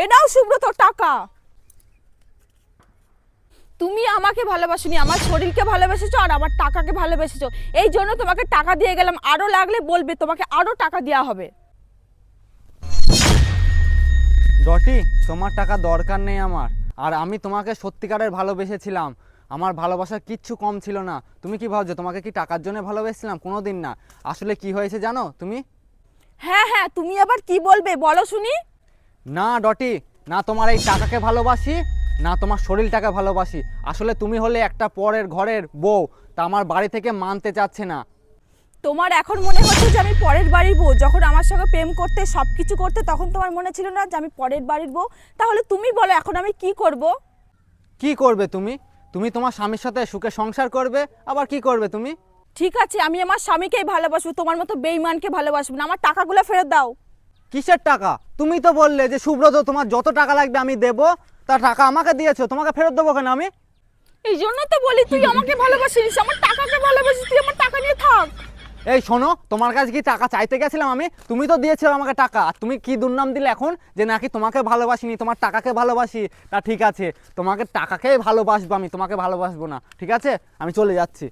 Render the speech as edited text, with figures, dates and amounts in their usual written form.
এ নাও সুব্রত টাকা। তুমি আমাকে ভালোবাসোনি, আমার শরীরকে ভালোবেসেছো আর আমার টাকাকে ভালোবেসেছো। এই জন্য তোমাকে টাকা দিয়ে গেলাম, আরো লাগলে বলবে, তোমাকে আরো টাকা দেওয়া হবে। ডটি, তোমার টাকা দরকার নেই আমার। আর আমি তোমাকে সত্যিকারের ভালোবেসেছিলাম, আমার ভালোবাসা কিচ্ছু কম ছিল না। তুমি কি ভাবছো তোমাকে কি টাকার জন্য ভালোবেসেছিলাম? কোনো দিন না। আসলে কি হয়েছে জানো তুমি? হ্যাঁ হ্যাঁ, তুমি আবার কি বলবে বলো শুনি। না ডটি, না তোমার এই টাকাকে ভালোবাসি, না তোমার শরীরটাকে ভালোবাসি। আসলে তুমি হলে একটা পরের ঘরের বউ, তা আমার বাড়ি থেকে মানতে চাচ্ছে না। তোমার এখন মনে হচ্ছে যে আমি পরের বাড়ির বউ? যখন আমার সঙ্গে প্রেম করতে, সব কিছু করতে, তখন তোমার মনে ছিল না যে আমি পরের বাড়ির বউ? তাহলে তুমি বলো এখন আমি কি করব? কি করবে তুমি? তুমি তোমার স্বামীর সাথে সুখে সংসার করবে, আবার কি করবে তুমি? ঠিক আছে, আমি আমার স্বামীকেই ভালোবাসবো, তোমার মতো বেঈমানকে ভালোবাসবো না। আমার টাকাগুলো ফেরত দাও। কিসের টাকা? তুমি তো বললে যে সুব্রত তোমার যত টাকা লাগবে আমি দেবো, তা টাকা আমাকে দিয়েছো, তোমাকে ফেরত দেবো কেন আমি? এই জন্য তো বলি তুই আমাকে ভালোবাসিস, আমার টাকাকে ভালোবাসিস, তুই আমার টাকা নিয়ে থাক। এই শোনো, তোমার কাছে কি টাকা চাইতে গেছিলাম আমি? তুমি তো দিয়েছিলে আমাকে টাকা, আর তুমি কি দুর্নাম দিলে এখন যে নাকি তোমাকে ভালোবাসিনি, তোমার টাকাকে ভালোবাসি। তা ঠিক আছে, তোমাকে টাকাকেই ভালোবাসবো আমি, তোমাকে ভালোবাসবো না। ঠিক আছে, আমি চলে যাচ্ছি।